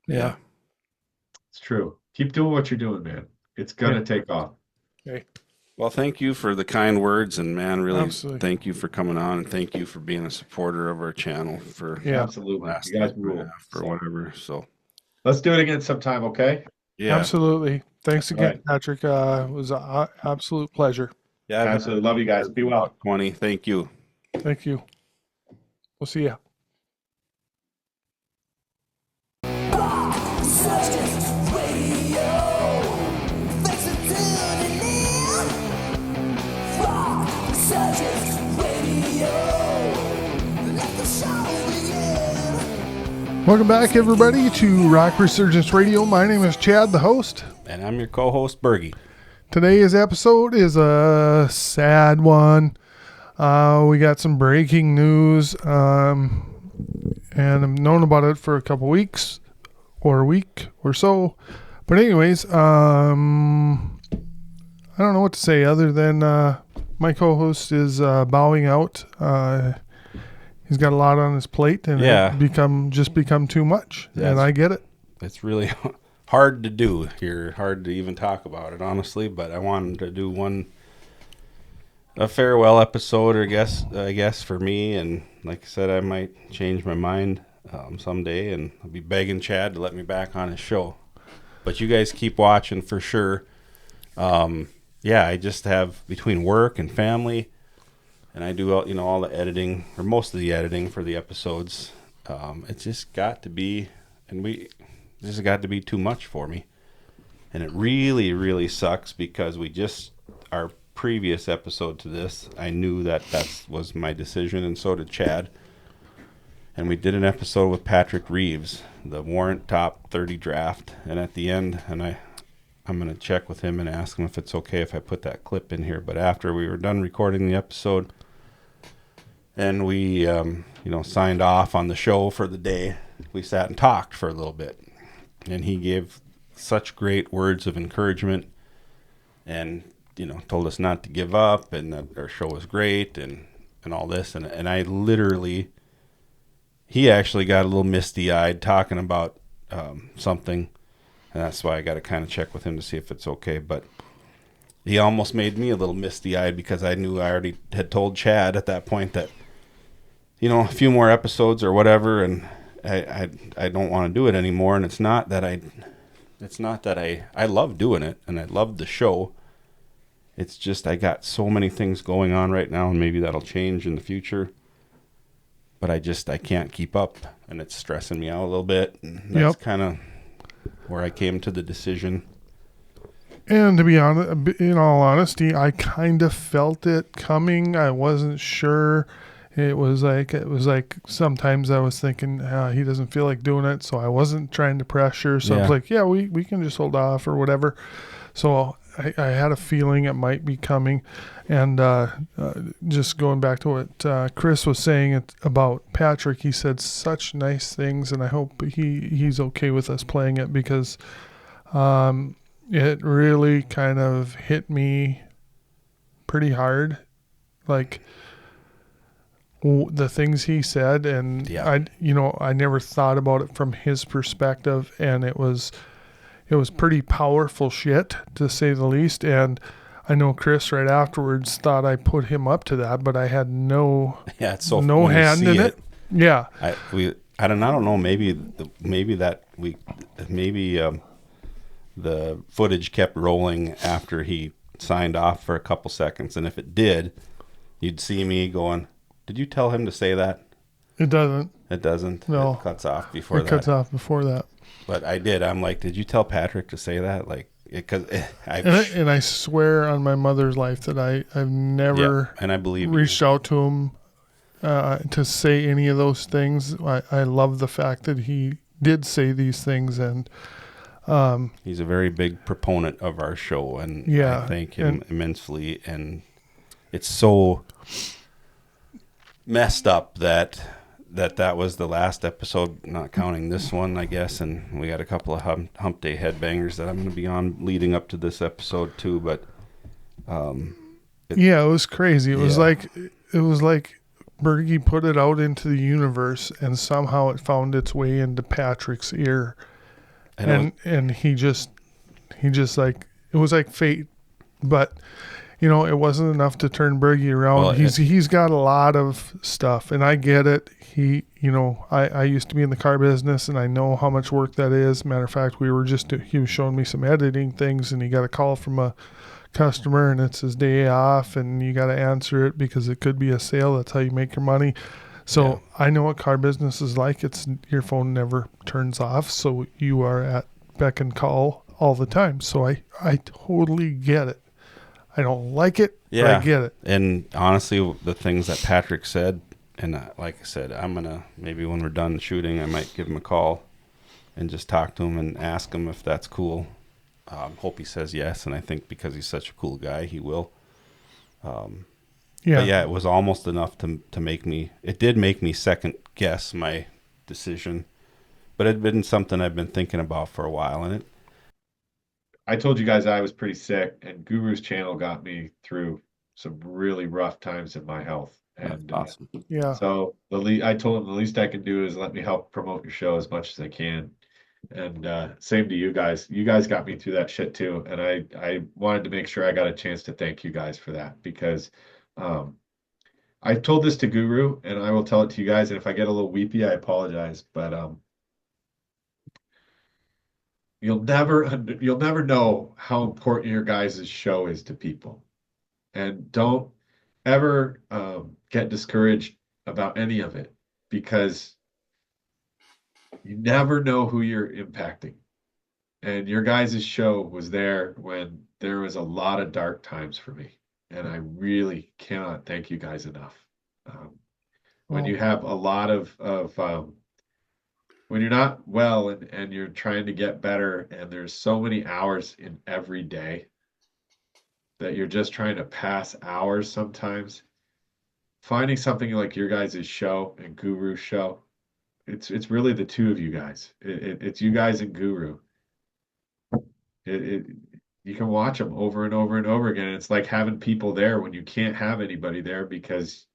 Yeah. It's true. Keep doing what you're doing, man. It's gonna take off. Okay. Well, thank you for the kind words, and man, really Absolutely. thank you for coming on, and thank you for being a supporter of our channel for Yeah. Absolutely. last You year guys and a rule. half or So whatever. So let's do it again sometime, okay? yeah, Absolutely. Thanks All again, right. Patrick. It was an absolute pleasure. yeah, I've Absolutely. Love you guys. Be well. 20. Thank you. Thank you. We'll see you. Welcome back, everybody, to Rock Resurgence Radio. My name is Chad, the host. And I'm your co-host, Bergy. Today's episode is a sad one. We got some breaking news, and I've known about it for a couple weeks or a week or so. But anyways, I don't know what to say other than my co-host is bowing out. He's got a lot on his plate, and Yeah. it become too much, Yes. and I get it. It's really hard to do here, hard to even talk about it, honestly. But I wanted to do a farewell episode, or I guess for me. And like I said, I might change my mind someday, and I'll be begging Chad to let me back on his show. But you guys keep watching for sure. Yeah, I just have between work and family, and I do all the editing, or most of the editing for the episodes. It's just got to be, this has got to be too much for me. And it really, really sucks because our previous episode to this, I knew that was my decision, and so did Chad. And we did an episode with Patrick Reeves, the Warrant Top 30 draft. And at the end, and I'm going to check with him and ask him if it's okay if I put that clip in here. But after we were done recording the episode, and we, signed off on the show for the day, we sat and talked for a little bit. And he gave such great words of encouragement and, told us not to give up and that our show was great and all this. And I literally, he actually got a little misty-eyed talking about something. And that's why I got to kind of check with him to see if it's okay. But he almost made me a little misty-eyed because I knew I already had told Chad at that point that, a few more episodes or whatever, and I don't want to do it anymore. And it's not that I love doing it and I love the show. It's just I got so many things going on right now, and maybe that'll change in the future. But I can't keep up, and it's stressing me out a little bit. And that's kind of where I came to the decision. And to be honest, in all honesty, I kind of felt it coming. I wasn't sure. It was like sometimes I was thinking he doesn't feel like doing it, so I wasn't trying to pressure. So I was like, yeah, we can just hold off or whatever. So I had a feeling it might be coming. And just going back to what Chris was saying about Patrick, he said such nice things, and I hope he's okay with us playing it because it really kind of hit me pretty hard. Like the things he said, and I never thought about it from his perspective, and it was pretty powerful shit, to say the least. And I know Chris right afterwards thought I put him up to that, but I had no hand in it. Yeah, I don't know. Maybe the footage kept rolling after he signed off for a couple seconds, and if it did, you'd see me going, "Did you tell him to say that?" It doesn't. It doesn't. No, it cuts off before that. It cuts off before that. But I did. I'm like, "Did you tell Patrick to say that?" Like, because and I swear on my mother's life that I've never and I believe reached out to him to say any of those things. I love the fact that he did say these things, and he's a very big proponent of our show, and I thank him immensely. And it's so messed up that was the last episode, not counting this one, I guess. And we got a couple of hump day headbangers that I'm going to be on leading up to this episode too. But it was crazy. It was like Bergy put it out into the universe, and somehow it found its way into Patrick's ear. and he just like, it was like fate, but you know, it wasn't enough to turn Bergy around. Well, he's got a lot of stuff, and I get it. He, you know, I used to be in the car business, and I know how much work that is. Matter of fact, he was showing me some editing things, and he got a call from a customer, and it's his day off, and you got to answer it because it could be a sale. That's how you make your money. So I know what car business is like. It's your phone never turns off, so you are at beck and call all the time. So I totally get it. I don't like it, but I get it. And honestly, the things that Patrick said, and like I said, I'm gonna, maybe when we're done shooting, I might give him a call and just talk to him and ask him if that's cool. Hope he says yes, and I think because he's such a cool guy, he will. But yeah, it was almost enough to make me. It did make me second guess my decision, but it had been something I've been thinking about for a while, and I told you guys I was pretty sick, and Guru's channel got me through some really rough times in my health. And that's awesome. So I told him the least I can do is let me help promote your show as much as I can. And same to you guys. You guys got me through that shit too. And I wanted to make sure I got a chance to thank you guys for that, because I've told this to Guru, and I will tell it to you guys. And if I get a little weepy, I apologize. But you'll never know how important your guys' show is to people. And don't ever get discouraged about any of it, because you never know who you're impacting. And your guys' show was there when there was a lot of dark times for me. And I really cannot thank you guys enough. When you have a lot of when you're not well, and you're trying to get better, and there's so many hours in every day that you're just trying to pass hours sometimes, finding something like your guys' show and Guru's show, it's really the two of you guys. It's you guys and Guru. You can watch them over and over and over again. It's like having people there when you can't have anybody there, because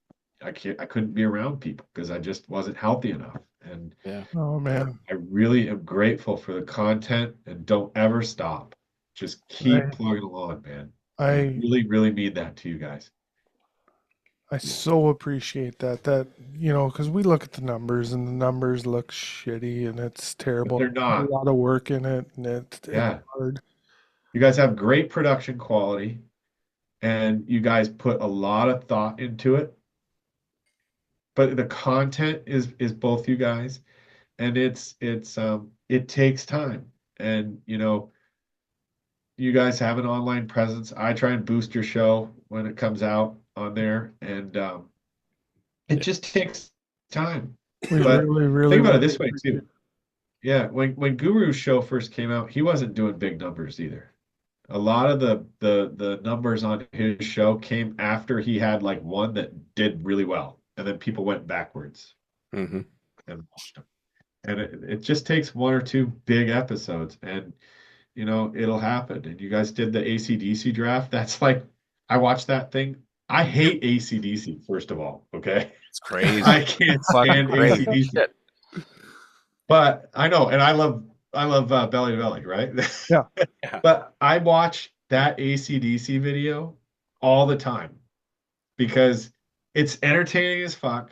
I couldn't be around people because I just wasn't healthy enough. And oh man, I really am grateful for the content, and don't ever stop. Just keep plugging along, man. I really, really mean that to you guys. I so appreciate that. That, you know, because we look at the numbers, and the numbers look shitty, and it's terrible. But they're not. There's a lot of work in it, and it's hard. You guys have great production quality, and you guys put a lot of thought into it. But the content is both you guys, and it takes time. And you know, you guys have an online presence. I try and boost your show when it comes out on there, and it just takes time. But really think about it this way too. Yeah, when Guru's show first came out, he wasn't doing big numbers either. A lot of the numbers on his show came after he had like one that did really well, and then people went backwards. Mm-hmm. And it just takes one or two big episodes, and you know, it'll happen. And you guys did the AC/DC draft. That's like, I watched that thing. I hate AC/DC, first of all. Okay. It's crazy. I can't stand AC/DC. But I know, and I love Belly to Belly, right? Yeah. But I watch that AC/DC video all the time because it's entertaining as fuck.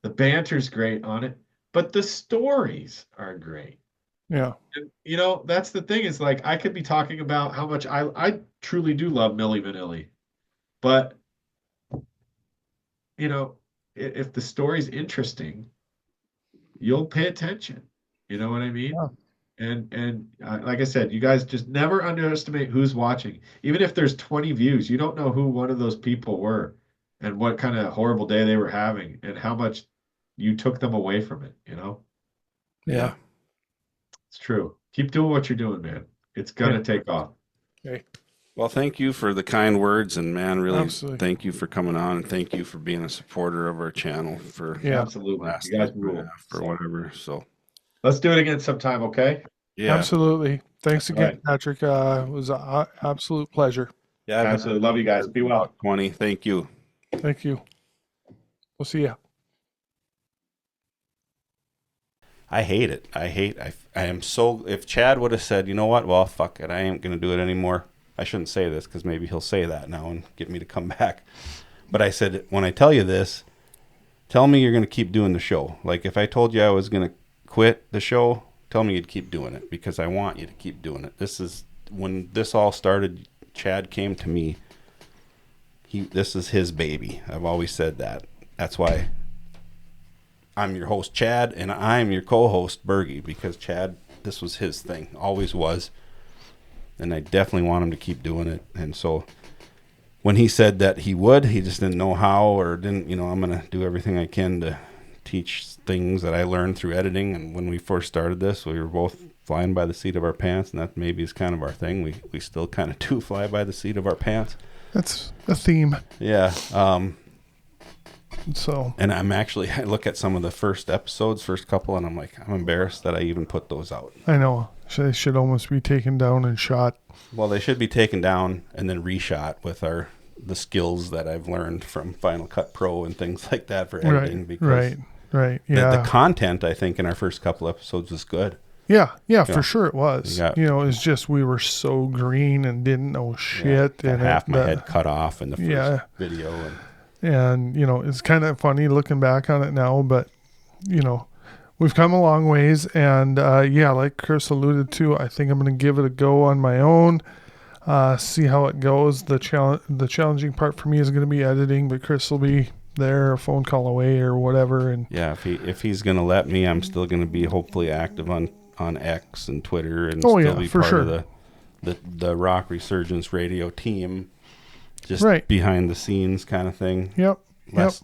The banter's great on it, but the stories are great. Yeah. And, you know, that's the thing, is like, I could be talking about how much I truly do love Milli Vanilli, but you know, if the story's interesting, you'll pay attention. You know what I mean? Yeah. And like I said, you guys just never underestimate who's watching. Even if there's 20 views, you don't know who one of those people were and what kind of horrible day they were having and how much you took them away from it, you know? Yeah. It's true. Keep doing what you're doing, man. It's gonna take off. Okay. Well, thank you for the kind words, and man, really, Absolutely. Thank you for coming on, and thank you for being a supporter of our channel for Absolutely. last You guys year rule. or whatever. So let's do it again sometime, okay? yeah, Absolutely. Thanks again, right. Patrick. It was an absolute pleasure. yeah, Absolutely. Love you guys. Be well. 20. Thank you. Thank you. We'll see ya. I hate it. I am so, if Chad would have said, you know what, well, fuck it, I ain't going to do it anymore. I shouldn't say this because maybe he'll say that now and get me to come back. But I said, when I tell you this, tell me you're going to keep doing the show. Like if I told you I was going to quit the show, tell me you'd keep doing it because I want you to keep doing it. This is, when this all started, Chad came to me. This is his baby. I've always said that. That's why I'm your host, Chad, and I'm your co-host, Bergy, because Chad, this was his thing, always was, and I definitely want him to keep doing it. And so when he said that he would, he just didn't know how or didn't, I'm going to do everything I can to teach things that I learned through editing. And when we first started this, we were both flying by the seat of our pants, and that maybe is kind of our thing. We still kind of do fly by the seat of our pants. That's a theme. Yeah. So. And I look at some of the first couple, and I'm like, I'm embarrassed that I even put those out. I know. They should almost be taken down and shot. Well, they should be taken down and then reshot with the skills that I've learned from Final Cut Pro and things like that for editing. Right. Yeah. The content, I think, in our first couple episodes was good. Yeah, for sure it was. It's just we were so green and didn't know shit. And half my head cut off in the first video. And, it's kind of funny looking back on it now, but, we've come a long ways. And, like Chris alluded to, I think I'm going to give it a go on my own, see how it goes. The challenging part for me is going to be editing, but Chris will be there, a phone call away or whatever. And yeah, if he's going to let me, I'm still going to be hopefully active on X and Twitter and still be part of the Rock Resurgence radio team, just behind the scenes kind of thing. Yep.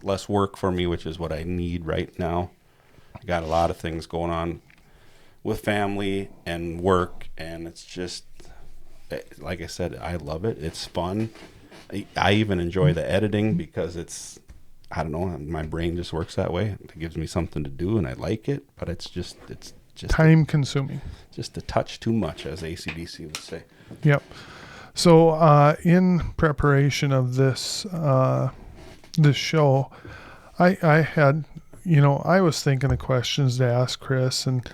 Less work for me, which is what I need right now. I got a lot of things going on with family and work, and it's just, like I said, I love it. It's fun. I even enjoy the editing because it's, I don't know, my brain just works that way. It gives me something to do, and I like it, but it's just time consuming. Just a touch too much, as ACDC would say. Yep. So in preparation of this show, I had, I was thinking of questions to ask Chris, and,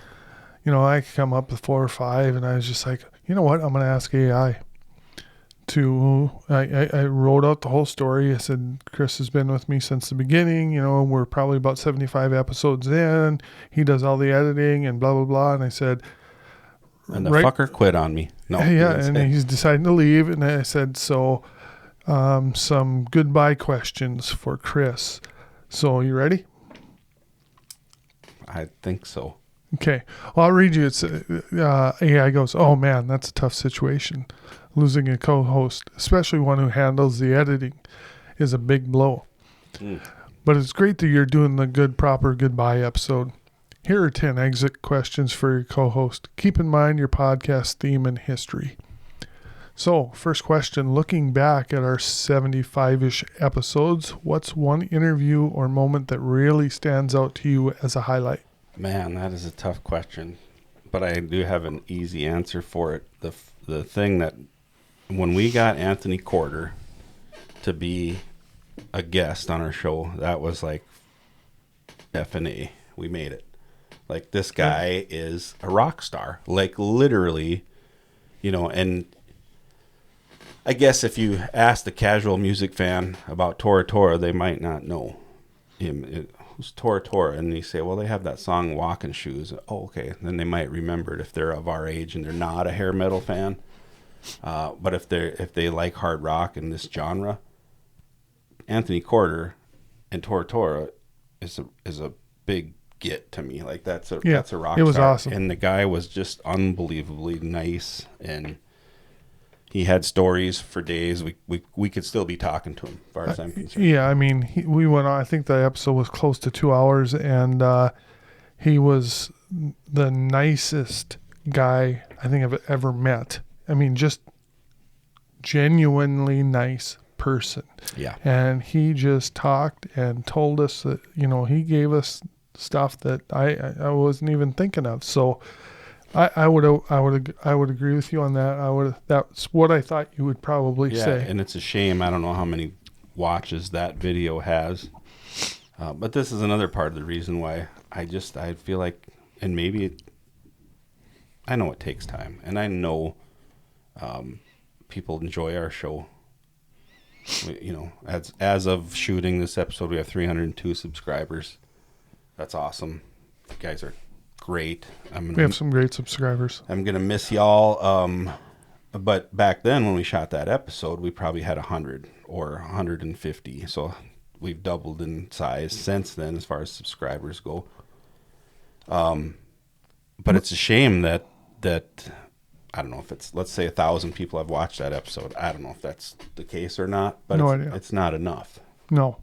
I come up with 4 or 5, and I was just like, you know what, I'm going to ask AI. I wrote out the whole story. I said, Chris has been with me since the beginning. We're probably about 75 episodes in. He does all the editing and blah, blah, blah. And I said... And the fucker quit on me. No. Yeah, and he's deciding to leave. And I said, some goodbye questions for Chris. So, you ready? I think so. Okay. Well, I'll read you. It's AI goes, oh, man, that's a tough situation. Losing a co-host, especially one who handles the editing, is a big blow. But it's great that you're doing the proper goodbye episode. Here are 10 exit questions for your co-host. Keep in mind your podcast theme and history. So, first question, looking back at our 75-ish episodes, what's one interview or moment that really stands out to you as a highlight? Man, that is a tough question, but I do have an easy answer for it. The thing that, when we got Anthony Corder to be a guest on our show, that was like F&A. We made it. Like, this guy is a rock star. Like, literally, and I guess if you ask the casual music fan about Tora Tora, they might not know him. Who's Tora Tora? And you say, well, they have that song Walking Shoes. Oh, okay. Then they might remember it if they're of our age and they're not a hair metal fan. But if they like hard rock in this genre, Anthony Corder and Tora Tora is a big get to me. Like, that's a rock star. It was awesome. And the guy was just unbelievably nice, and he had stories for days. We could still be talking to him, as far as I'm concerned. Yeah, I mean, we went on. I think the episode was close to 2 hours, and he was the nicest guy I think I've ever met. I mean, just genuinely nice person. Yeah. And he just talked and told us that, he gave us stuff that I wasn't even thinking of. So I would agree with you on that. That's what I thought you would probably say. And it's a shame. I don't know how many watches that video has. But this is another part of the reason why I feel like and maybe I know it takes time, and I know people enjoy our show. You know, as of shooting this episode, we have 302 subscribers. That's awesome. You guys are great. We have some great subscribers. I'm gonna miss y'all. But back then, when we shot that episode, we probably had 100 or 150. So we've doubled in size since then, as far as subscribers go. But it's a shame that I don't know if it's, let's say 1,000 people have watched that episode. I don't know if that's the case or not, but it's not enough. No.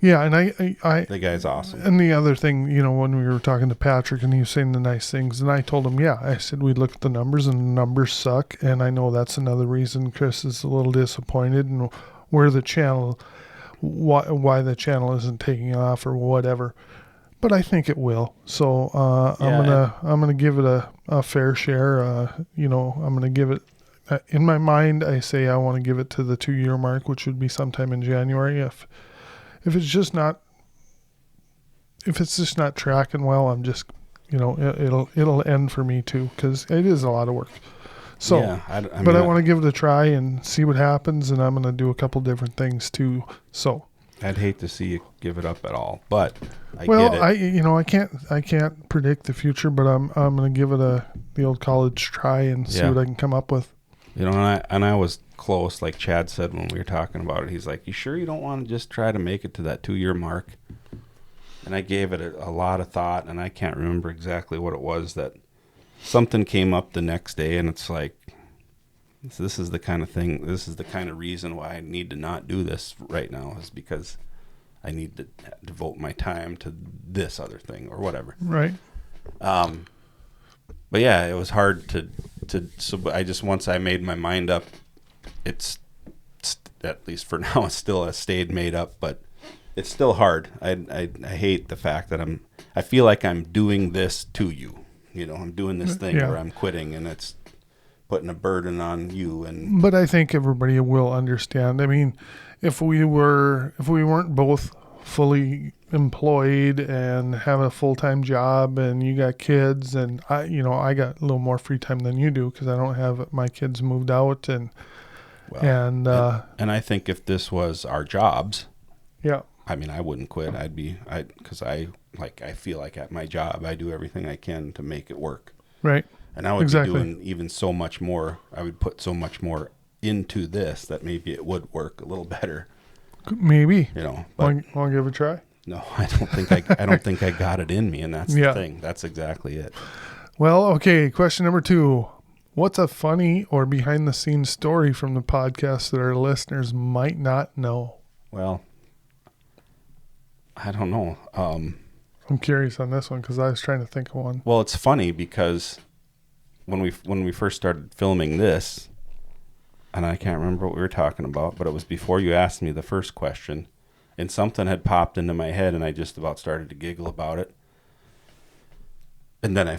Yeah, and I the guy's awesome. And the other thing, you know, when we were talking to Patrick and he was saying the nice things, and I told him, yeah, I said we look at the numbers and the numbers suck, and I know that's another reason Chris is a little disappointed and where the channel, why the channel isn't taking off or whatever. But I think it will. So I'm gonna give it a fair share. You know, I'm gonna give it. In my mind, I say I want to give it to the 2-year mark, which would be sometime in January. If it's just not tracking well, I'm just, you know, it'll end for me too, because it is a lot of work. So, yeah, I want to give it a try and see what happens, and I'm going to do a couple different things too. So, I'd hate to see you give it up at all, but I get it. I can't predict the future, but I'm going to give it the old college try and see what I can come up with. You know, and I was close, like Chad said when we were talking about it. He's like, "You sure you don't want to just try to make it to that 2-year mark?" And I gave it a lot of thought, and I can't remember exactly what it was, that something came up the next day, and it's like, this is the kind of thing, this is the kind of reason why I need to not do this right now, is because I need to devote my time to this other thing or whatever. Right. But yeah, it was hard so I just, once I made my mind up, it's at least for now, it's still stayed made up, but it's still hard. I hate the fact that I feel like I'm doing this to you. You know, I'm doing this thing where I'm quitting, and it's putting a burden on you. But I think everybody will understand. I mean, if we weren't both fully employed and have a full-time job, and you got kids, and I got a little more free time than you do because I don't have my kids moved out, and I think if this was our jobs, I mean, I wouldn't quit. Because I feel like at my job, I do everything I can to make it work. Right. And I would be doing even so much more. I would put so much more into this that maybe it would work a little better. Maybe. You know. Want to give it a try? No, I don't think I got it in me, and that's the thing. That's exactly it. Well, okay. Question number 2. What's a funny or behind-the-scenes story from the podcast that our listeners might not know? Well, I don't know. I'm curious on this one because I was trying to think of one. Well, it's funny because when we first started filming this, and I can't remember what we were talking about, but it was before you asked me the first question, and something had popped into my head, and I just about started to giggle about it. And then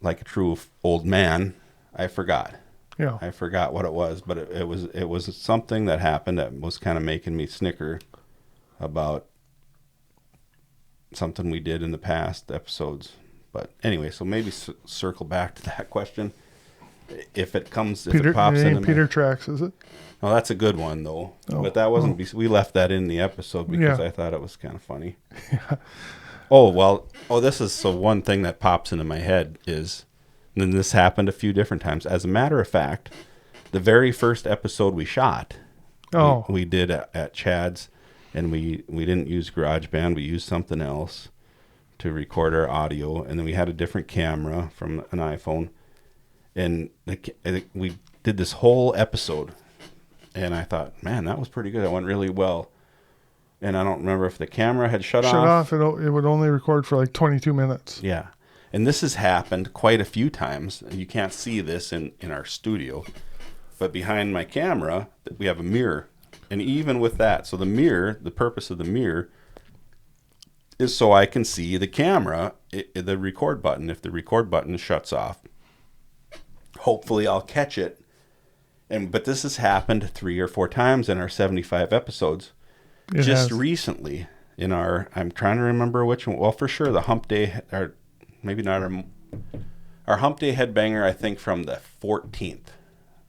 like a true old man, I forgot. Yeah. I forgot what it was, but it was something that happened that was kind of making me snicker about something we did in the past episodes. But anyway, so maybe circle back to that question if it pops in. Peter Tracks, is it? No, that's a good one though. Oh, but that wasn't. We left that in the episode because I thought it was kind of funny. Yeah. This is so one thing that pops into my head is, and this happened a few different times. As a matter of fact, the very first episode we shot, we did at Chad's. And we didn't use GarageBand. We used something else to record our audio. And then we had a different camera from an iPhone. And we did this whole episode. And I thought, man, that was pretty good. That went really well. And I don't remember if the camera had shut off. It would only record for like 22 minutes. Yeah. And this has happened quite a few times. You can't see this in our studio. But behind my camera, we have a mirror. And even with that, so the purpose of the mirror is so I can see the camera, the record button. If the record button shuts off, hopefully I'll catch it. But this has happened 3 or 4 times in our 75 episodes. Recently in I'm trying to remember which one. Well, for sure the hump day, maybe not our Hump Day Headbanger, I think from the 14th,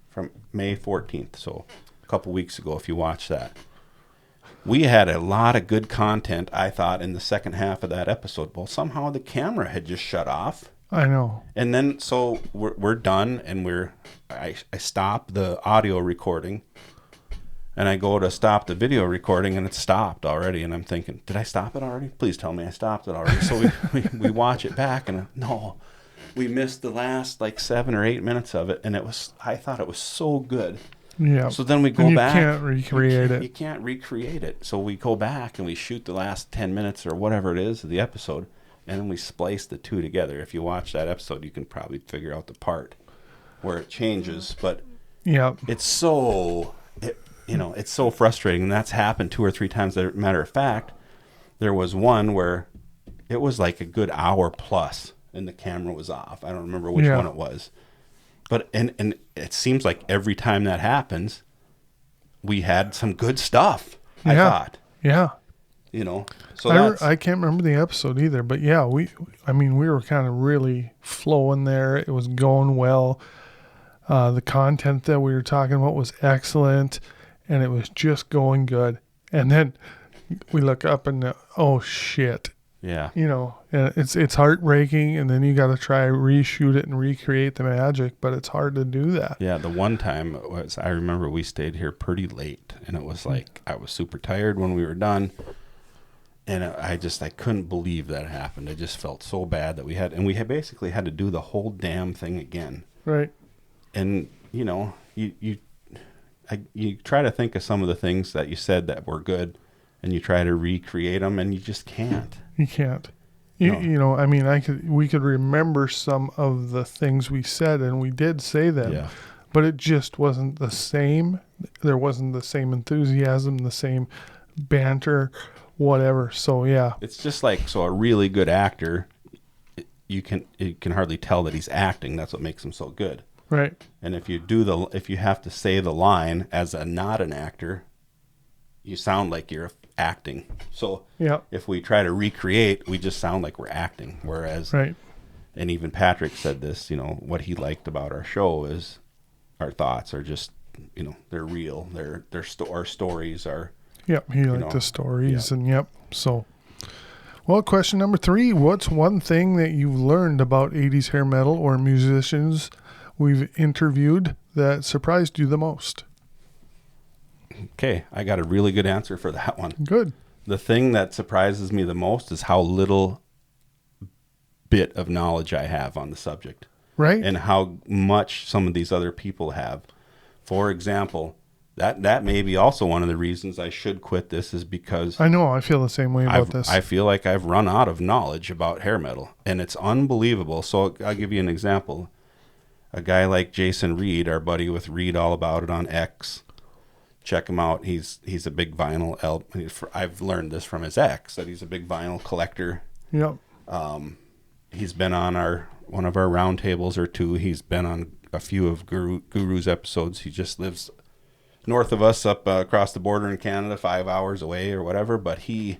from May 14th. So a couple weeks ago, if you watch that. We had a lot of good content, I thought, in the second half of that episode. Well, somehow the camera had just shut off. I know. And then, so we're done, and I stop the audio recording, and I go to stop the video recording, and it's stopped already. And I'm thinking, did I stop it already? Please tell me I stopped it already. So we watch it back, and no, we missed the last like 7 or 8 minutes of it, and I thought it was so good. Yeah. So then we go back. You can't recreate it. You can't recreate it. So we go back and we shoot the last 10 minutes or whatever it is of the episode, and then we splice the two together. If you watch that episode, you can probably figure out the part where it changes. But it's so, it's so frustrating. And that's happened 2 or 3 times. As a matter of fact, there was one where it was like a good hour plus, and the camera was off. I don't remember which one it was. But and it seems like every time that happens, we had some good stuff. I thought. Yeah. So I can't remember the episode either, but yeah, we were kind of really flowing there. It was going well. The content that we were talking about was excellent, and it was just going good. And then we look up and oh shit. Yeah. And it's heartbreaking, and then you got to try reshoot it and recreate the magic, but it's hard to do that. Yeah, the one time I remember we stayed here pretty late, and it was like I was super tired when we were done, and I couldn't believe that happened. I just felt so bad that we had basically had to do the whole damn thing again. Right. And you try to think of some of the things that you said that were good, and you try to recreate them, and you just can't. You can't. No. We could remember some of the things we said, and we did say them, but it just wasn't the same. There wasn't the same enthusiasm, the same banter, whatever. So yeah, it's just like, so a really good actor, you can hardly tell that he's acting. That's what makes him so good. Right. And if you have to say the line as not an actor, you sound like you're acting. So if we try to recreate, we just sound like we're acting. Whereas, and even Patrick said this, what he liked about our show is our thoughts are just, they're real. Our stories are. Yep. He liked the stories and So, well, question number 3, what's one thing that you've learned about 80s hair metal or musicians we've interviewed that surprised you the most? Okay, I got a really good answer for that one. Good. The thing that surprises me the most is how little bit of knowledge I have on the subject. Right. And how much some of these other people have. For example, that may be also one of the reasons I should quit this, is because I know I feel the same way about this. I feel like I've run out of knowledge about hair metal, and it's unbelievable. So I'll give you an example. A guy like Jason Reed, our buddy with Reed All About It on X, check him out. He's a big vinyl. I've learned this from his ex, that he's a big vinyl collector. Yep. He's been on one of our roundtables or two. He's been on a few of Guru's episodes. He just lives north of us, up across the border in Canada, 5 hours away or whatever. But he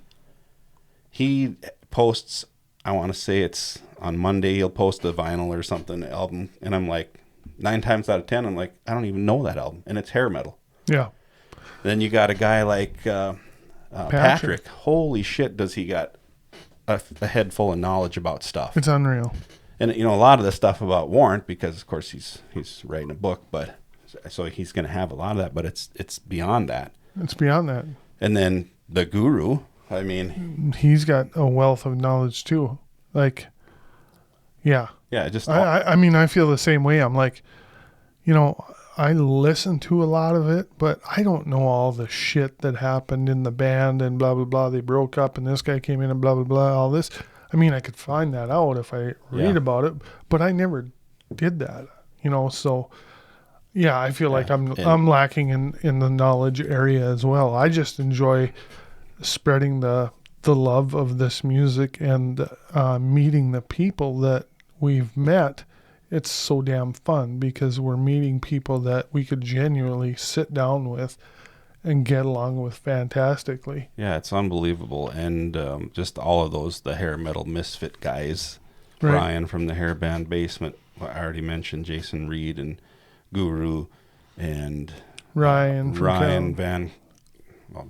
posts, I want to say it's on Monday, he'll post a vinyl or something, album. And I'm like, 9 times out of 10, I'm like, I don't even know that album. And it's hair metal. Yeah. Then you got a guy like Patrick. Holy shit, does he got a head full of knowledge about stuff. It's unreal. And, a lot of the stuff about Warrant, because, of course, he's writing a book, but so he's going to have a lot of that, but it's beyond that. It's beyond that. And then the Guru, he's got a wealth of knowledge, too. Like, yeah. Yeah, just... I feel the same way. I'm like, I listen to a lot of it, but I don't know all the shit that happened in the band and blah, blah, blah. They broke up and this guy came in and blah, blah, blah, all this. I could find that out if I read about it, but I never did that, so yeah, I feel like I'm lacking in the knowledge area as well. I just enjoy spreading the love of this music and meeting the people that we've met. It's so damn fun because we're meeting people that we could genuinely sit down with and get along with fantastically. Yeah, it's unbelievable. And just all of those, the hair metal misfit guys, Right. Brian from the Hair Band Basement. I already mentioned Jason Reed and Guru and Ryan from Ryan Cal.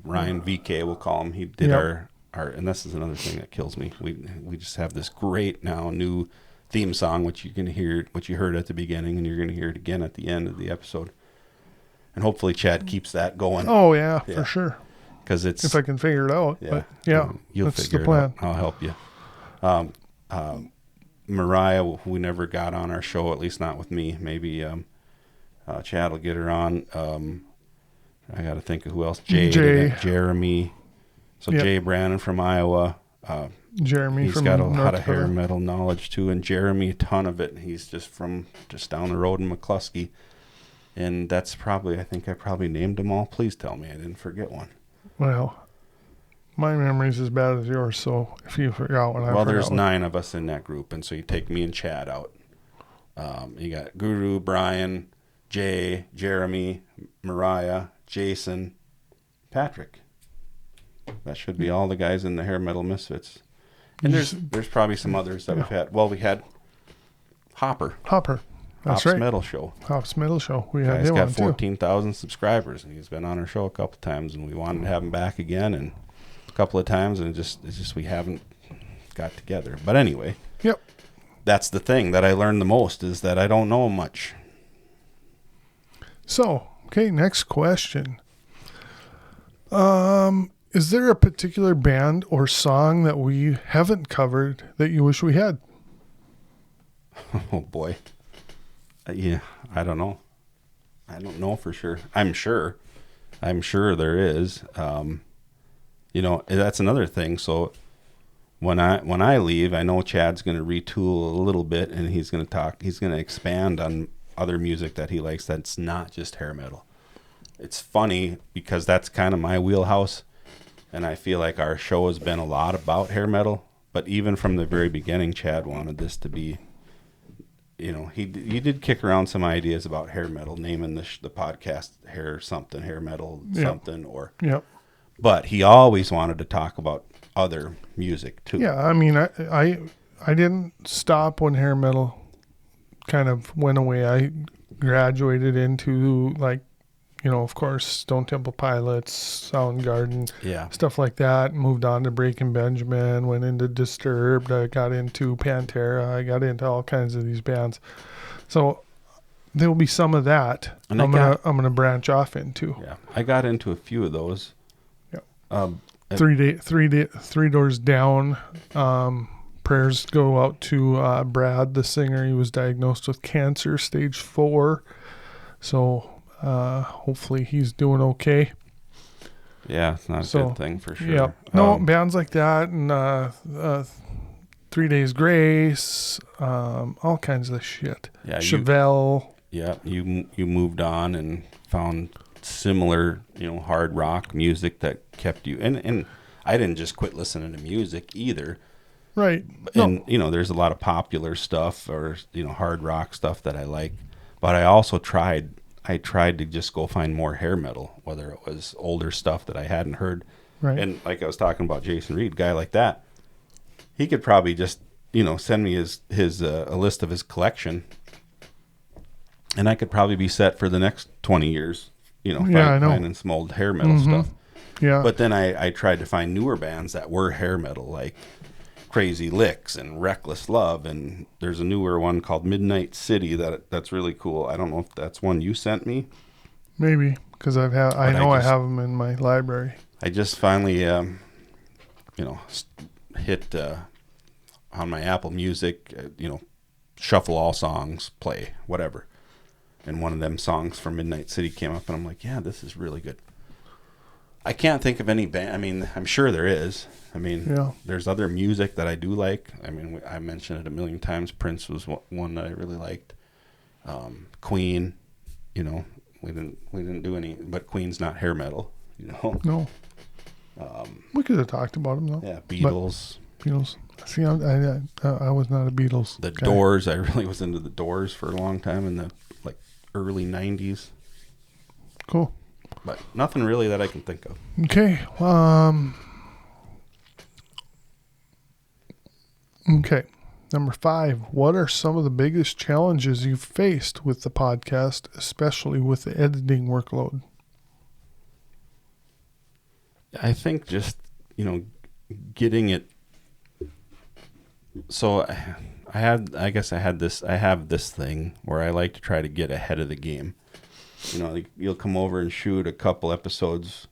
Ryan VK, we'll call him. He did Yep. our, and this is another thing that kills me. We just have this great now new theme song, which you can hear, what you heard at the beginning, and you're going to hear it again at the end of the episode. And hopefully Chad keeps that going. Oh yeah, for sure. Because it's, If I can figure it out. yeah, But yeah, you'll that's figure the it plan. out. I'll help you. Mariah, we never got on our show, at least not with me. Maybe Chad will get her on. I got to think of who else. Jay. Jeremy. So Yep. Jay Brannon from Iowa. Jeremy He's from got a North lot of hair Dakota. metal knowledge too, and Jeremy a ton of it. He's just down the road in McCluskey, and that's probably, I think I probably named them all. Please tell me I didn't forget one. Well, my memory's as bad as yours, so if you forgot one, I Well, forgot there's one. 9 of us in that group, and so you take me and Chad out. You got Guru, Brian, Jay, Jeremy, Mariah, Jason, Patrick. That should be all the guys in the Hair Metal Misfits. And there's probably some others that we've had. Well, we had Hopper. Hopper. That's Hops right. Metal Show. Hops Metal Show. We had He's him got on too. 14,000 subscribers, and he's been on our show a couple times, and we wanted to have him back again, and a couple of times, and it's just we haven't got together. But anyway, Yep. that's the thing that I learned the most, is that I don't know much. So, okay, next question. Is there a particular band or song that we haven't covered that you wish we had? Oh boy. Yeah, I don't know. I don't know for sure. I'm sure there is. That's another thing. So when I leave, I know Chad's going to retool a little bit, and he's going to expand on other music that he likes that's not just hair metal. It's funny because that's kind of my wheelhouse, and I feel like our show has been a lot about hair metal, but even from the very beginning, Chad wanted this to be, he did kick around some ideas about hair metal, naming the podcast hair something, hair metal something, or Yep. but he always wanted to talk about other music too. Yeah, I mean, I didn't stop when hair metal kind of went away. I graduated into, like, of course, Stone Temple Pilots, Soundgarden, Yeah. stuff like that. Moved on to Breaking Benjamin, went into Disturbed. I got into Pantera. I got into all kinds of these bands. So there will be some of that And I'm gonna branch off into. Yeah, I got into a few of those. Yeah. Three Doors Down. Prayers go out to Brad, the singer. He was diagnosed with cancer, stage 4. So hopefully he's doing okay. Yeah, it's not a good thing for sure. Yeah. No, bands like that, and 3 Days Grace, all kinds of shit. Yeah, Chevelle. You moved on and found similar, hard rock music that kept you. And I didn't just quit listening to music either. Right. And there's a lot of popular stuff or hard rock stuff that I like, but I also tried to just go find more hair metal, whether it was older stuff that I hadn't heard. Right. And like I was talking about Jason Reed, guy like that, he could probably just, send me his a list of his collection, and I could probably be set for the next 20 years, I know. finding some old hair metal stuff. Yeah. But then I tried to find newer bands that were hair metal, like Crazy Licks and Reckless Love, and there's a newer one called Midnight City that's really cool. I don't know if that's one you sent me. Maybe, because I have them in my library. I just finally, hit on my Apple Music, shuffle all songs, play, whatever. And one of them songs from Midnight City came up, and I'm like, yeah, this is really good. I can't think of any band. I mean, I'm sure there is. I mean, There's other music that I do like. I mean, I mentioned it a million times. Prince was one that I really liked. Queen, we didn't do any, but Queen's not hair metal, No. We could have talked about them, though. Yeah, Beatles. Beatles. See, I was not a Beatles The guy. Doors. I really was into the Doors for a long time in the early 90s. Cool. But nothing really that I can think of. Okay. Okay. Number 5, what are some of the biggest challenges you've faced with the podcast, especially with the editing workload? I think just, getting it. So I have this thing where I like to try to get ahead of the game. You'll come over and shoot a couple episodes.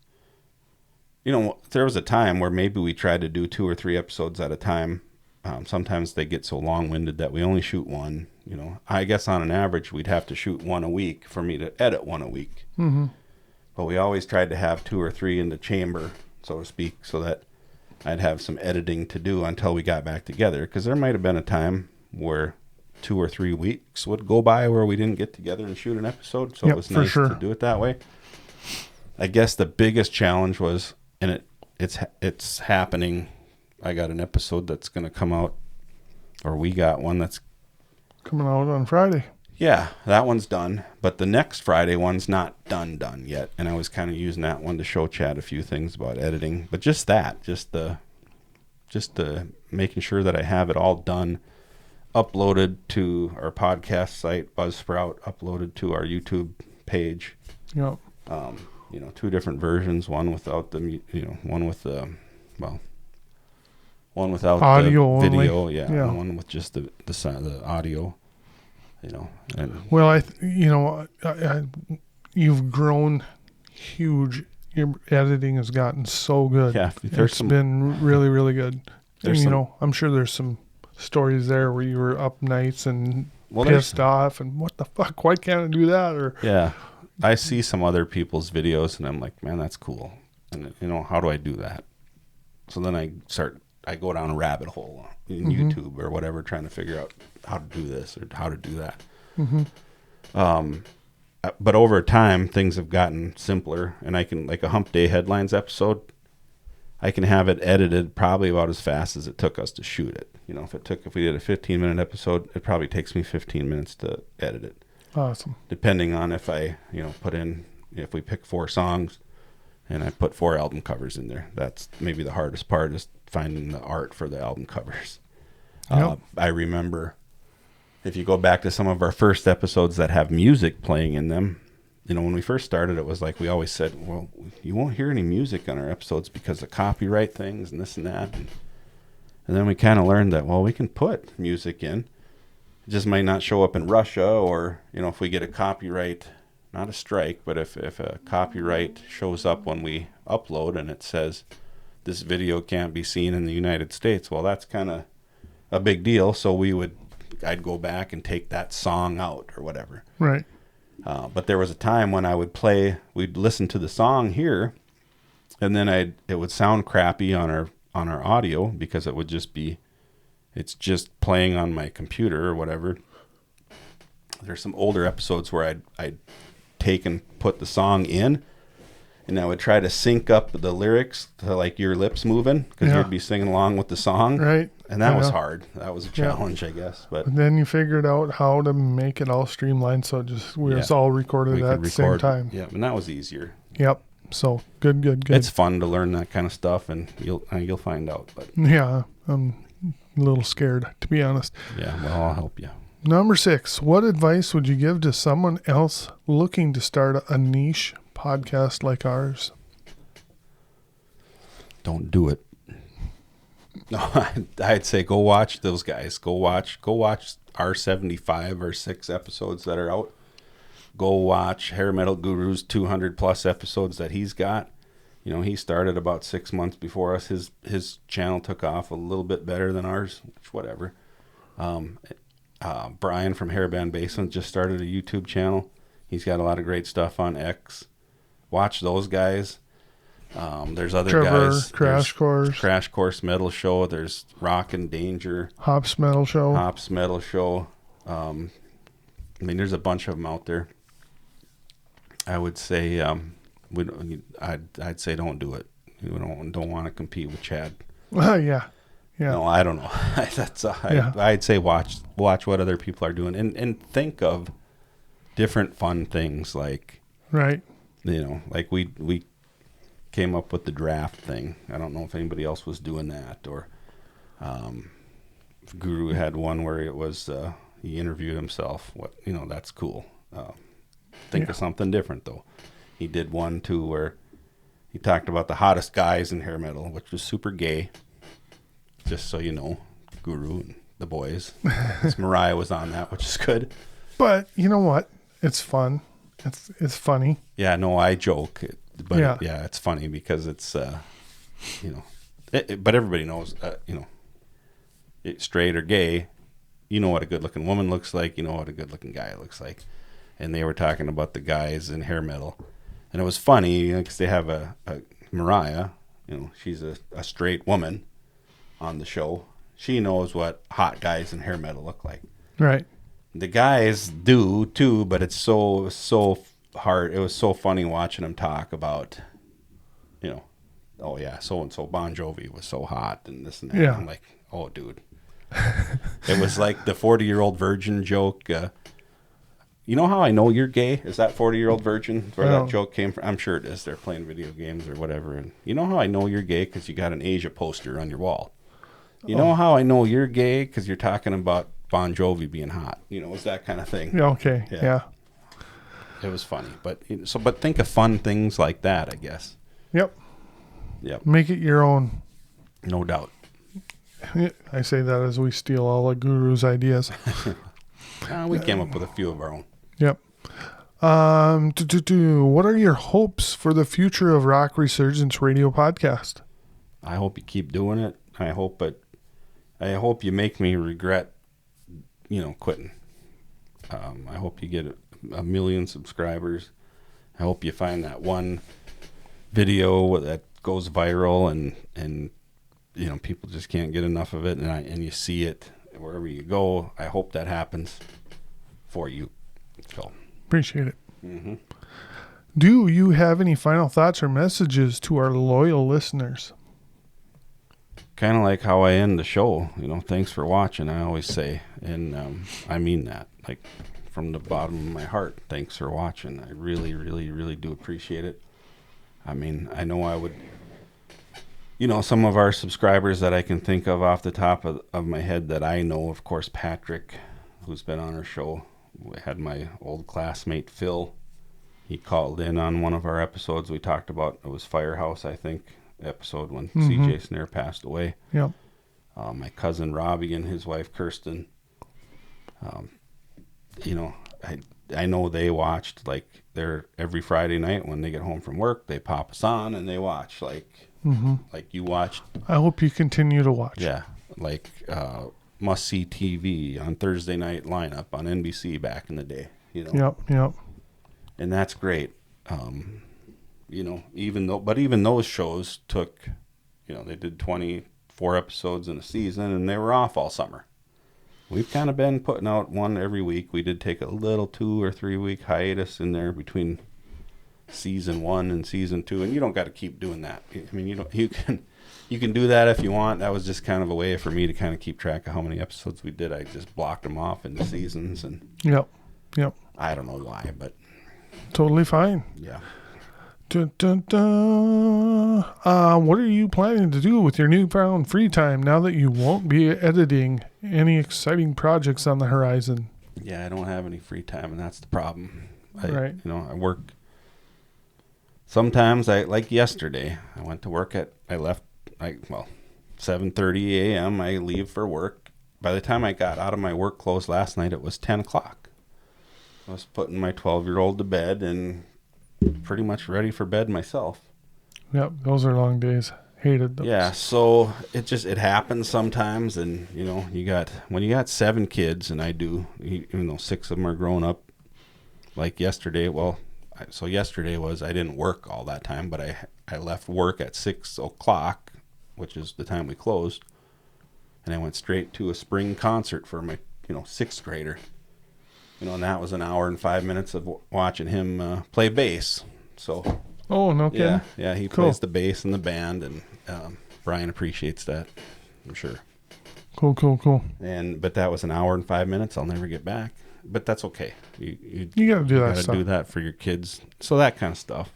There was a time where maybe we tried to do 2 or 3 episodes at a time. Sometimes they get so long-winded that we only shoot one. I guess on an average, we'd have to shoot one a week for me to edit one a week. Mm-hmm. But we always tried to have 2 or 3 in the chamber, so to speak, so that I'd have some editing to do until we got back together. Because there might have been a time where 2 or 3 weeks would go by where we didn't get together and shoot an episode. So it was nice to do it that way. I guess the biggest challenge was, and it's happening. I got an episode that's going to come out, or we got one that's coming out on Friday. Yeah, that one's done, but the next Friday one's not done yet. And I was kind of using that one to show Chad a few things about editing, but just the making sure that I have it all done, uploaded to our podcast site, Buzzsprout, uploaded to our YouTube page. Yep. 2 different versions, one without the, one without audio the video, only. and one with just the audio. You've grown huge. Your editing has gotten so good. Yeah, it's been really, really good. I'm sure there's some stories there where you were up nights and pissed off and what the fuck, why can't I do that? Or I see some other people's videos and I'm like, man, that's cool. And how do I do that? So then I go down a rabbit hole in YouTube or whatever, trying to figure out how to do this or how to do that. Mm-hmm. But over time, things have gotten simpler, and I can, like a Hump Day Headlines episode, I can have it edited probably about as fast as it took us to shoot it. If we did a 15-minute episode, it probably takes me 15 minutes to edit it. Awesome. Depending on if I, if we pick 4 songs and I put 4 album covers in there, that's maybe the hardest part, is finding the art for the album covers. Yep. I remember, if you go back to some of our first episodes that have music playing in them, when we first started, it was like we always said, well, you won't hear any music on our episodes because of copyright things and this and that. And then we kind of learned that, well, we can put music in. It just might not show up in Russia, or, if we get a copyright, not a strike, but if a copyright shows up when we upload and it says this video can't be seen in the United States, well, that's kind of a big deal. So I'd go back and take that song out or whatever. Right. But there was a time when we'd listen to the song here, and then it would sound crappy on our audio because it would just be, it's just playing on my computer or whatever. There's some older episodes where I'd take and put the song in, and I would try to sync up the lyrics to like your lips moving, because you'd be singing along with the song. Right. And that was hard. That was a challenge, I guess. But then you figured out how to make it all streamlined, so it's all recorded at the same time. Yeah, and that was easier. Yep. So good. It's fun to learn that kind of stuff, and you'll find out. But yeah, I'm a little scared, to be honest. Yeah, well, I'll help you. Number 6, what advice would you give to someone else looking to start a niche podcast like ours? Don't do it. No, I'd say go watch those guys. Go watch our 75 or 6 episodes that are out. Go watch Hair Metal Guru's 200 plus episodes that he's got. He started about 6 months before us. His channel took off a little bit better than ours, which whatever. Brian from Hairband Basement just started a YouTube channel. He's got a lot of great stuff on X. Watch those guys. There's other Trevor, guys. Crash Course. Crash Course Metal Show. There's Rock and Danger. Hops Metal Show. There's a bunch of them out there. I would say, I'd say don't do it. You don't want to compete with Chad. Yeah. No, I don't know. I'd say watch what other people are doing, and think of different fun things, like, right. Like we came up with the draft thing. I don't know if anybody else was doing that, or Guru had one where it was he interviewed himself. That's cool. Think of something different though. He did one too where he talked about the hottest guys in hair metal, which was super gay. Just so you know, Guru and the boys. Mariah was on that, which is good. But you know what? It's fun. It's funny. Yeah, no, I joke, but Yeah. it's funny because it's but everybody knows, straight or gay, you know what a good-looking woman looks like, you know what a good-looking guy looks like. And they were talking about the guys in hair metal, and it was funny because they have a Mariah, she's a straight woman on the show. She knows what hot guys in hair metal look like. Right. The guys do too, but it's so hard. It was so funny watching them talk about, oh yeah, so and so Bon Jovi was so hot and this and that. Yeah. I'm like, oh dude, it was like the 40-year-old virgin joke. You know how I know you're gay? Is that 40-year-old virgin where that joke came from? I'm sure it is. They're playing video games or whatever. And you know how I know you're gay? Because you got an Asia poster on your wall. You know how I know you're gay? Because you're talking about Bon Jovi being hot. It was that kind of thing. Yeah. Okay. Yeah. It was funny. But think of fun things like that, I guess. Yep. Yep. Make it your own. No doubt. I say that as we steal all the Guru's ideas. We came up with a few of our own. Yep. What are your hopes for the future of Rock Resurgence Radio Podcast? I hope you keep doing it. I hope you make me regret, quitting. I hope you get a million subscribers. I hope you find that one video that goes viral and people just can't get enough of it, and you see it wherever you go. I hope that happens for you. So appreciate it. Mm-hmm. Do you have any final thoughts or messages to our loyal listeners? Kind of like how I end the show, thanks for watching, I always say, and I mean that, like from the bottom of my heart. Thanks for watching. I really, really, really do appreciate it. I mean, I know I would, some of our subscribers that I can think of off the top of my head that I know, of course, Patrick, who's been on our show. We had my old classmate, Phil. He called in on one of our episodes we talked about. It was Firehouse, I think, episode when CJ Snare passed away. Yep. My cousin Robbie and his wife Kirsten. I know they watched, like, they're every Friday night when they get home from work, they pop us on and they watch, like you watched. I hope you continue to watch. Yeah, like Must See TV on Thursday night lineup on NBC back in the day. Yep. And that's great. Even those shows took, they did 24 episodes in a season and they were off all summer. We've kind of been putting out one every week. We did take a little 2 or 3 week hiatus in there between season 1 and season 2, and you don't got to keep doing that. I mean, you can do that if you want. That was just kind of a way for me to kind of keep track of how many episodes we did. I just blocked them off into seasons, and Yep. I don't know why, but Totally fine. yeah. What are you planning to do with your newfound free time now that you won't be editing? Any exciting projects on the horizon? Yeah, I don't have any free time, and that's the problem. Right. I work. Sometimes like yesterday, I went to work I left 7:30 a.m. I leave for work. By the time I got out of my work clothes last night, it was 10 o'clock. I was putting my 12-year-old to bed and pretty much ready for bed myself. Yep, those are long days. Hated those. Yeah, so it happens sometimes, and when you got 7 kids, and I do, even though 6 of them are grown up. Like yesterday, yesterday was I didn't work all that time, but I left work at 6 o'clock, which is the time we closed, and I went straight to a spring concert for my 6th grader. And that was an hour and 5 minutes of watching him play bass. So. Oh, no kidding. Yeah, he plays the bass in the band, and Brian appreciates that, I'm sure. Cool. But that was an hour and 5 minutes. I'll never get back, but that's okay. You got to do that gotta stuff. do that for your kids. So that kind of stuff.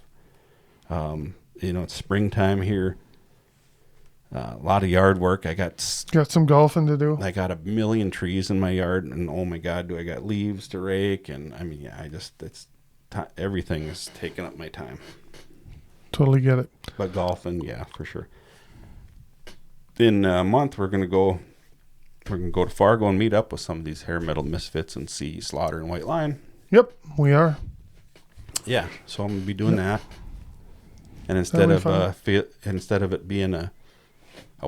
It's springtime here. A lot of yard work. Got some golfing to do. I got a million trees in my yard, and oh my God, do I got leaves to rake? And I mean, yeah, everything is taking up my time. Totally get it. But golfing, yeah, for sure. In a month, we're gonna go to Fargo and meet up with some of these hair metal misfits and see Slaughter and White Lion. Yep, we are. Yeah, so I'm gonna be doing that. And instead of it being a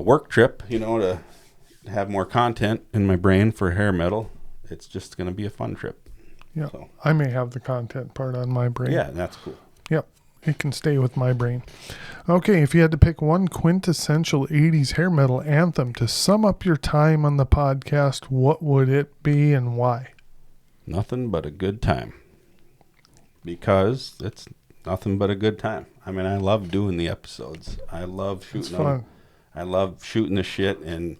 work trip, to have more content in my brain for hair metal, it's just going to be a fun trip. Yeah, so. I may have the content part on my brain. Yeah, that's cool. Yep, it can stay with my brain. Okay, if you had to pick one quintessential 80s hair metal anthem to sum up your time on the podcast, what would it be and why? Nothing but a good time. Because it's nothing but a good time. I mean, I love doing the episodes. I love shooting them. I love shooting the shit and,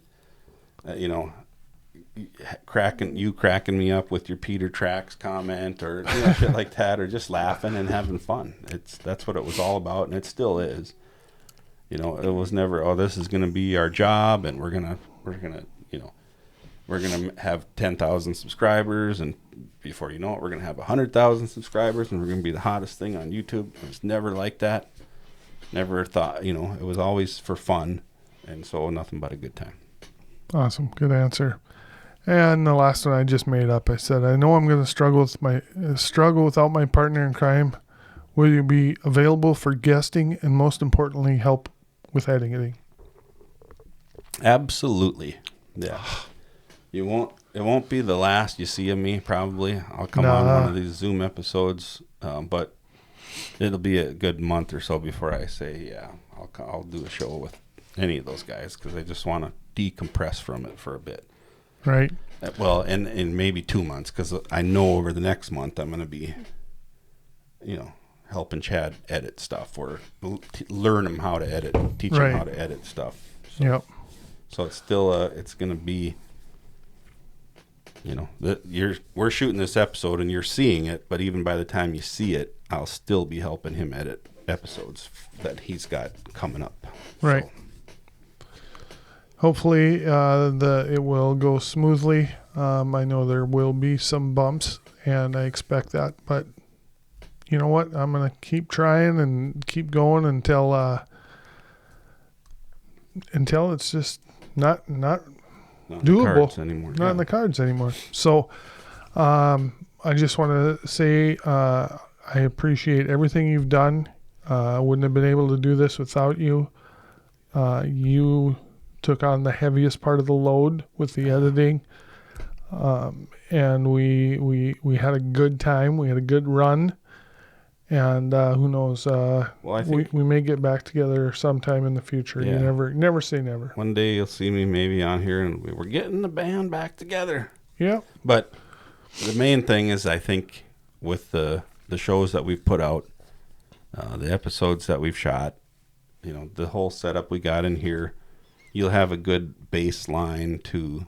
cracking me up with your Peter Tracks comment or shit like that, or just laughing and having fun. That's what it was all about, and it still is. It was never, oh, this is going to be our job, and we're gonna have 10,000 subscribers, and before you know it, we're gonna have 100,000 subscribers, and we're gonna be the hottest thing on YouTube. It was never like that. Never thought, it was always for fun. And so nothing but a good time. Awesome. Good answer. And the last one I just made up. I said, I know I'm going to struggle without my partner in crime. Will you be available for guesting and most importantly, help with editing? Absolutely. Yeah. It won't be the last you see of me, probably. I'll come on one of these Zoom episodes, but it'll be a good month or so before I say, yeah, I'll do a show with any of those guys, because I just want to decompress from it for a bit. Right. Well, and maybe 2 months, because I know over the next month I'm going to be, helping Chad edit stuff, or learn him how to edit, teach him how to edit stuff. So, yep. So it's still it's going to be, we're shooting this episode and you're seeing it, but even by the time you see it, I'll still be helping him edit episodes that he's got coming up. Right. So. Hopefully, it will go smoothly. I know there will be some bumps, and I expect that. But you know what? I'm gonna keep trying and keep going until it's just not doable anymore. Not in the cards anymore. So, I just want to say I appreciate everything you've done. I wouldn't have been able to do this without you. You took on the heaviest part of the load with the editing, and we had a good time. We had a good run, and who knows? I think we may get back together sometime in the future. Yeah. You never say never. One day you'll see me maybe on here, and we're getting the band back together. Yeah. But the main thing is, I think, with the shows that we've put out, the episodes that we've shot, the whole setup we got in here, you'll have a good baseline to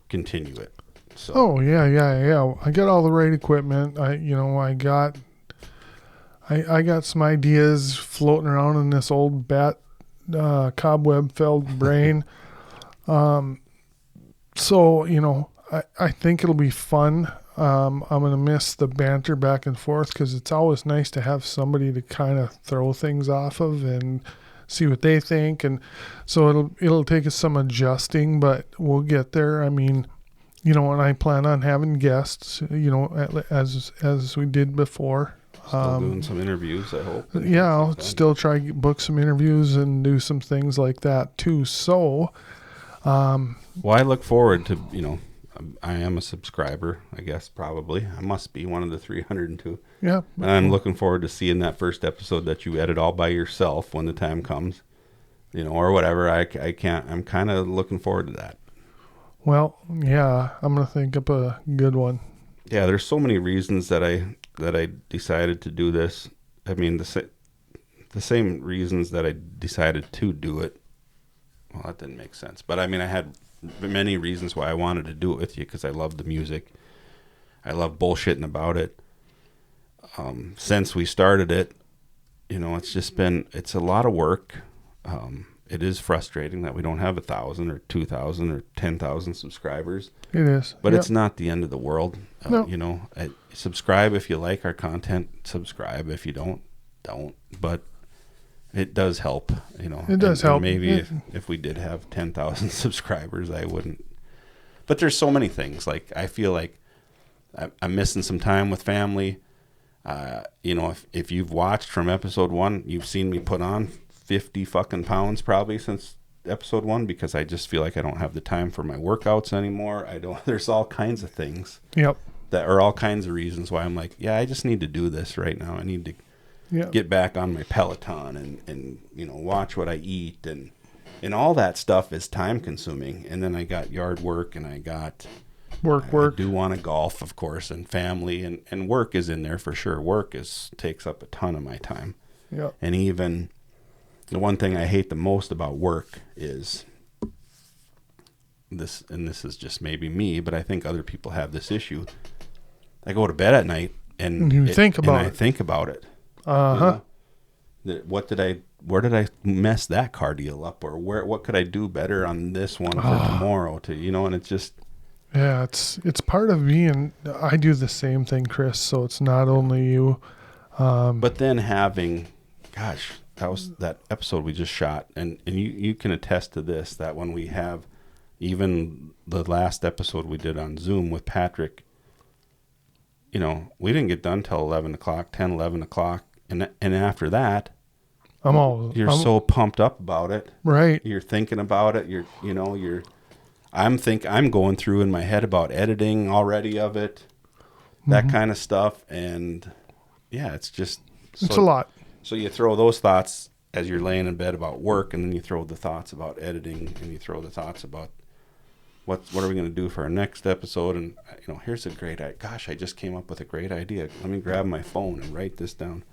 continue it. So. Oh yeah. I got all the right equipment. I got some ideas floating around in this old cobweb-filled brain. So I think it'll be fun. I'm gonna miss the banter back and forth, because it's always nice to have somebody to kind of throw things off of and see what they think, and so it'll take us some adjusting, but we'll get there. I mean, and I plan on having guests, as we did before. Still doing some interviews, I hope. Yeah, I'll still try to book some interviews and do some things like that too. So, well, I look forward to, I am a subscriber, I guess, probably. I must be one of the 302. Yeah. And I'm looking forward to seeing that first episode that you edit all by yourself when the time comes, or whatever. I'm kind of looking forward to that. Well, yeah, I'm going to think up a good one. Yeah, there's so many reasons that I decided to do this. I mean, the same reasons that I decided to do it. Well, that didn't make sense. But I mean, I had many reasons why I wanted to do it with you, because I love the music. I love bullshitting about it. Since we started it, it's a lot of work. it is frustrating that we don't have 1,000 or 2,000 or 10,000 subscribers. It is. But Yep. it's not the end of the world. No. You know, subscribe if you like our content. Subscribe if you don't. But it does help, you know. It does help. And maybe Yeah. if we did have 10,000 subscribers, I wouldn't. But there's so many things. Like, I feel like I'm missing some time with family. You know, if you've watched from episode 1, you've seen me put on 50 fucking pounds probably since episode 1, because I just feel like I don't have the time for my workouts anymore. There's all kinds of things Yep. that are all kinds of reasons why I'm like, yeah, I just need to do this right now. I need to get back on my Peloton and you know, watch what I eat, and all that stuff is time consuming. And then I got yard work, and I got Work. I do want to golf, of course, and family, and work is in there for sure. Work takes up a ton of my time. Yep. And even the one thing I hate the most about work is this, and this is just maybe me, but I think other people have this issue. I go to bed at night and you think about it. it. I think about it. Uh-huh. You know, where did I mess that car deal up, or what could I do better on this one for tomorrow, to, you know, and it's just, Yeah, it's part of being. I do the same thing, Chris. So it's not only you. but then having, gosh, that was that episode we just shot, and you can attest to this, that when we have, even the last episode we did on Zoom with Patrick, you know, we didn't get done till 11 o'clock, 10, 11 o'clock, and after that, you're so pumped up about it, right. You're thinking about it. I'm going through in my head about editing already of it, that kind of stuff. And yeah, it's just, It's a lot. So you throw those thoughts as you're laying in bed about work, and then you throw the thoughts about editing, and you throw the thoughts about what are we going to do for our next episode. And, you know, here's a great idea. Gosh, I just came up with a great idea. Let me grab my phone and write this down.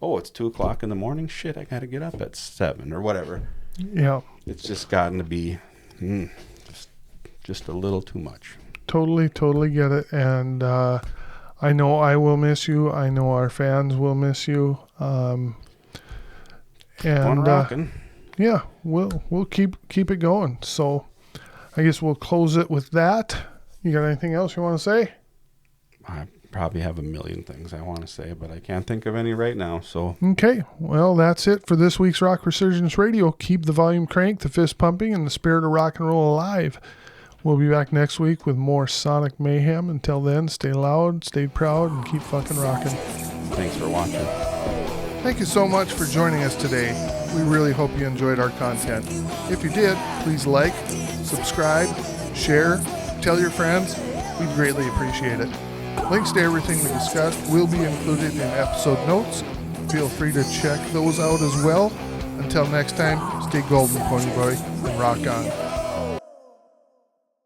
Oh, it's 2:00 in the morning. Shit, I got to get up at 7 or whatever. Yeah. It's just gotten to be just a little too much. Totally get it. And I know I will miss you. I know our fans will miss you. On And rocking. yeah, we'll keep it going. So I guess we'll close it with that. You got anything else you want to say? I probably have a million things I want to say, but I can't think of any right now. So Okay, well, that's it for this week's Rock Resurgence Radio. Keep the volume cranked, the fist pumping, and the spirit of rock and roll alive. We'll be back next week with more Sonic Mayhem. Until then, stay loud, stay proud, and keep fucking rocking. thanks for watching. Thank you so much for joining us today. We really hope you enjoyed our content. If you did, please like, subscribe, share, tell your friends. We'd greatly appreciate it. Links to everything we discussed will be included in episode notes. Feel free to check those out as well. Until next time, stay golden, Pony Boy, and rock on.